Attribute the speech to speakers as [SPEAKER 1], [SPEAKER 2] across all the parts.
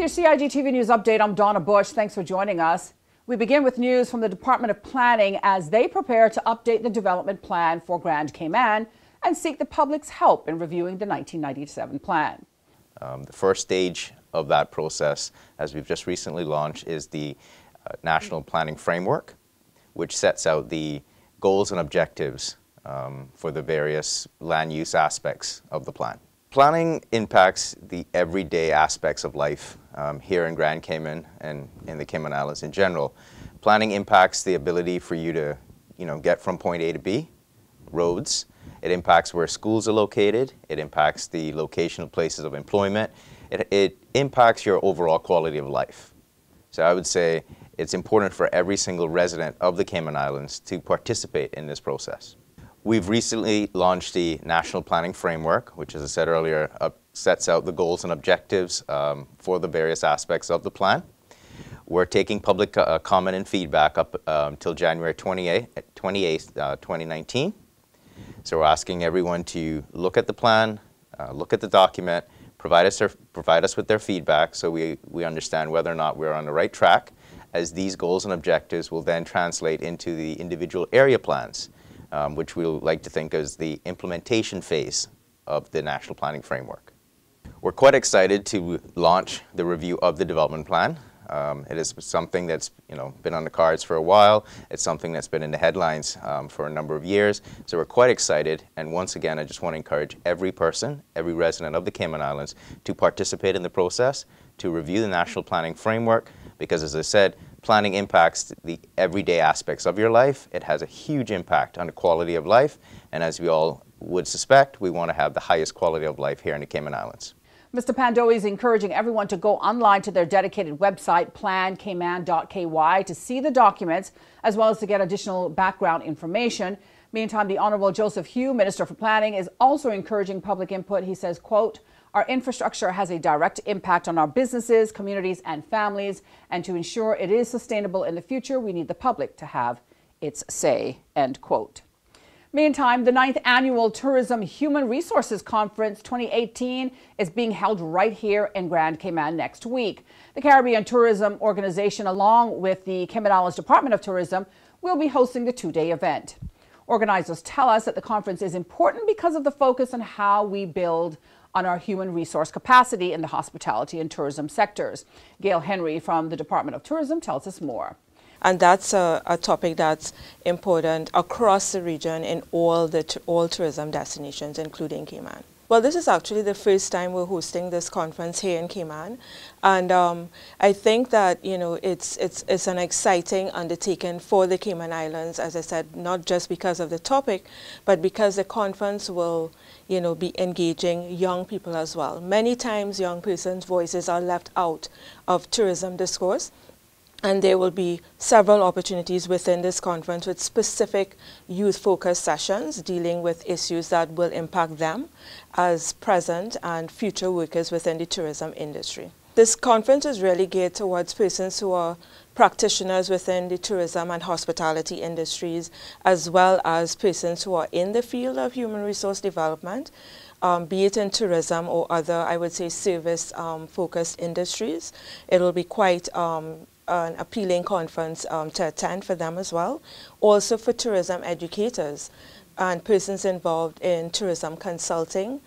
[SPEAKER 1] your CIGTV News Update, I'm Donna Bush. Thanks for joining us. We begin with news from the Department of Planning as they prepare to update the development plan for Grand Cayman and seek the public's help in reviewing the 1997 plan.
[SPEAKER 2] The first stage of that process, as we've just recently launched, is the National Planning Framework, which sets out the goals and objectives for the various land use aspects of the plan. Planning impacts the everyday aspects of life here in Grand Cayman and in the Cayman Islands in general. Planning impacts the ability for you to, get from point A to B, roads. It impacts where schools are located. It impacts the location of places of employment. It impacts your overall quality of life. So I would say it's important for every single resident of the Cayman Islands to participate in this process. We've recently launched the National Planning Framework, which, as I said earlier, sets out the goals and objectives for the various aspects of the plan. We're taking public comment and feedback up until January 28th, 2019. So we're asking everyone to look at the plan, look at the document, provide us with their feedback so we understand whether or not we're on the right track, as these goals and objectives will then translate into the individual area plans, which we like to think as the implementation phase of the National Planning Framework. We're quite excited to launch the review of the development plan. It is something that's been on the cards for a while. It's something that's been in the headlines for a number of years. So we're quite excited. And once again, I just want to encourage every person, every resident of the Cayman Islands to participate in the process, to review the National Planning Framework, because as I said, planning impacts the everyday aspects of your life. It has a huge impact on the quality of life. And as we all would suspect, we want to have the highest quality of life here in the Cayman Islands.
[SPEAKER 1] Mr. Pandoe is encouraging everyone to go online to their dedicated website, plancayman.ky, to see the documents, as well as to get additional background information. Meantime, the Honorable Joseph Hugh, Minister for Planning, is also encouraging public input. He says, quote, "Our infrastructure has a direct impact on our businesses, communities, and families, and to ensure it is sustainable in the future, we need the public to have its say," end quote. Meantime, the 9th Annual Tourism Human Resources Conference 2018 is being held right here in Grand Cayman next week. The Caribbean Tourism Organization, along with the Cayman Islands Department of Tourism, will be hosting the two-day event. Organizers tell us that the conference is important because of the focus on how we build on our human resource capacity in the hospitality and tourism sectors. Gail Henry from the Department of Tourism tells us more.
[SPEAKER 3] And that's a topic that's important across the region in all tourism destinations, including Cayman. Well, this is actually the first time we're hosting this conference here in Cayman, and I think that it's an exciting undertaking for the Cayman Islands, as I said, not just because of the topic, but because the conference will be engaging young people as well. Many times young persons' voices are left out of tourism discourse. And there will be several opportunities within this conference with specific youth-focused sessions dealing with issues that will impact them as present and future workers within the tourism industry. This conference is really geared towards persons who are practitioners within the tourism and hospitality industries, as well as persons who are in the field of human resource development, be it in tourism or other, I would say, service-focused industries. It will be quite an appealing conference to attend for them as well. Also for tourism educators and persons involved in tourism consulting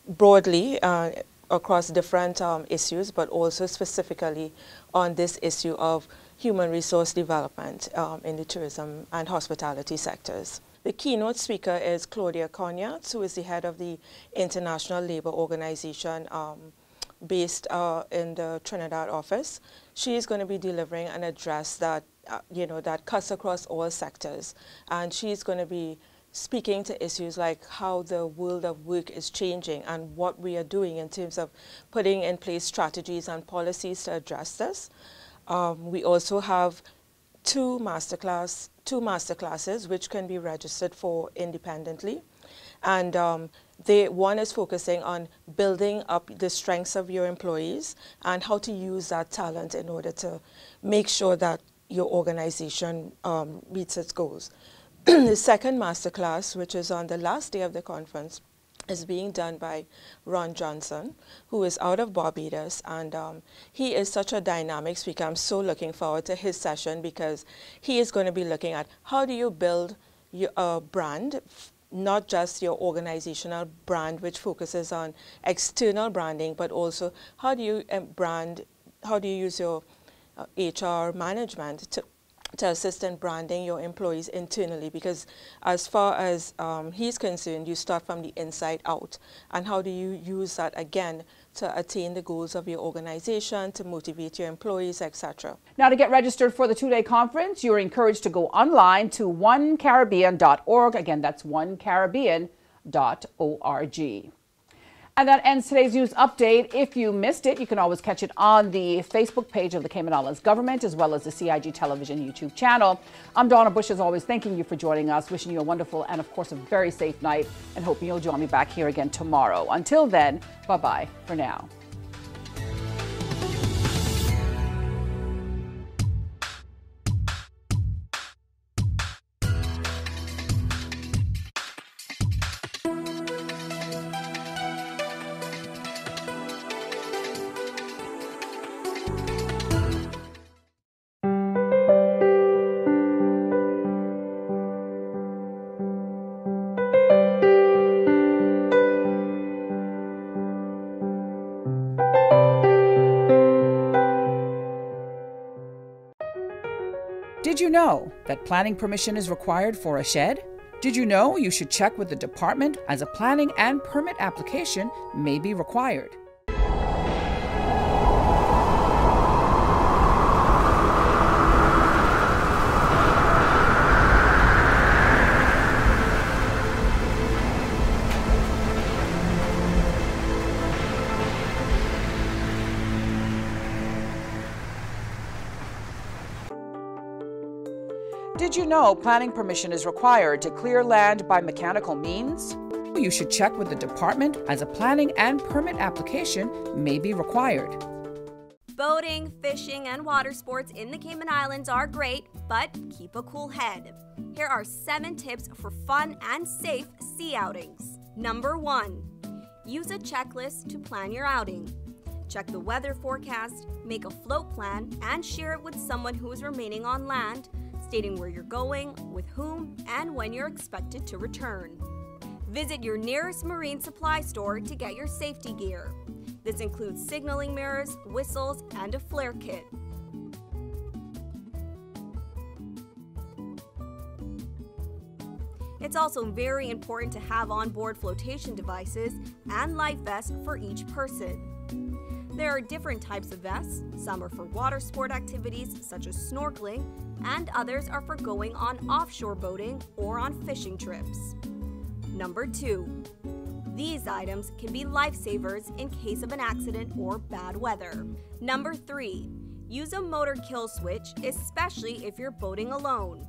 [SPEAKER 3] broadly across different issues, but also specifically on this issue of human resource development in the tourism and hospitality sectors. The keynote speaker is Claudia Conyats, who is the head of the International Labour Organization based in the Trinidad office. She is going to be delivering an address that, that cuts across all sectors. And she's going to be speaking to issues like how the world of work is changing and what we are doing in terms of putting in place strategies and policies to address this. We also have two masterclasses which can be registered for independently. And one is focusing on building up the strengths of your employees and how to use that talent in order to make sure that your organization meets its goals. The second masterclass, which is on the last day of the conference, is being done by Ron Johnson, who is out of Barbados, and he is such a dynamic speaker. I'm so looking forward to his session because he is going to be looking at how do you build your brand, not just your organizational brand, which focuses on external branding, but also how do you how do you use your HR management to assist in branding your employees internally, because as far as he's concerned, you start from the inside out. And how do you use that again to attain the goals of your organization, to motivate your employees, etc.
[SPEAKER 1] Now, to get registered for the two-day conference, you're encouraged to go online to onecaribbean.org. Again, that's onecaribbean.org. And that ends today's news update. If you missed it, you can always catch it on the Facebook page of the Cayman Islands government, as well as the CIG television YouTube channel. I'm Donna Bush, as always, thanking you for joining us, wishing you a wonderful and, of course, a very safe night, and hoping you'll join me back here again tomorrow. Until then, bye-bye for now. Did you know that planning permission is required for a shed? Did you know you should check with the department, as a planning and permit application may be required? Did you know planning permission is required to clear land by mechanical means? You should check with the department, as a planning and permit application may be required.
[SPEAKER 4] Boating, fishing, and water sports in the Cayman Islands are great, but keep a cool head. Here are 7 tips for fun and safe sea outings. Number 1. Use a checklist to plan your outing. Check the weather forecast, make a float plan, and share it with someone who is remaining on land, stating where you're going, with whom, and when you're expected to return. Visit your nearest marine supply store to get your safety gear. This includes signaling mirrors, whistles, and a flare kit. It's also very important to have onboard flotation devices and life vests for each person. There are different types of vests. Some are for water sport activities such as snorkeling, and others are for going on offshore boating or on fishing trips. Number 2. These items can be lifesavers in case of an accident or bad weather. Number 3. Use a motor kill switch, especially if you're boating alone.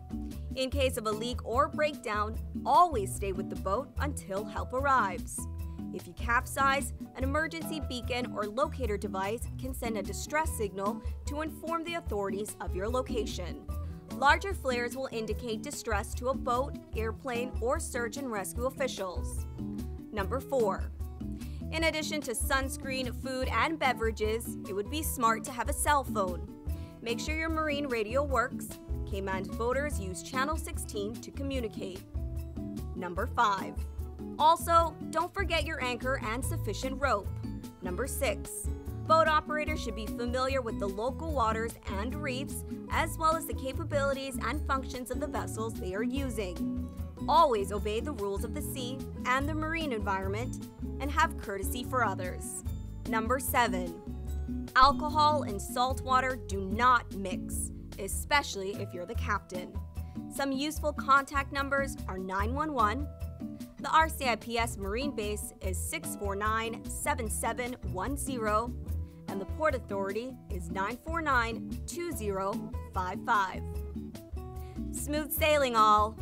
[SPEAKER 4] In case of a leak or breakdown, always stay with the boat until help arrives. If you capsize, an emergency beacon or locator device can send a distress signal to inform the authorities of your location. Larger flares will indicate distress to a boat, airplane, or search and rescue officials. Number 4. In addition to sunscreen, food, and beverages, it would be smart to have a cell phone. Make sure your marine radio works. Cayman boaters use Channel 16 to communicate. Number 5. Also, don't forget your anchor and sufficient rope. Number 6. Boat operators should be familiar with the local waters and reefs, as well as the capabilities and functions of the vessels they are using. Always obey the rules of the sea and the marine environment, and have courtesy for others. Number 7. Alcohol and salt water do not mix, especially if you're the captain. Some useful contact numbers are 911. The RCIPS Marine Base is 649-7710, and the Port Authority is 949-2055. Smooth sailing, all!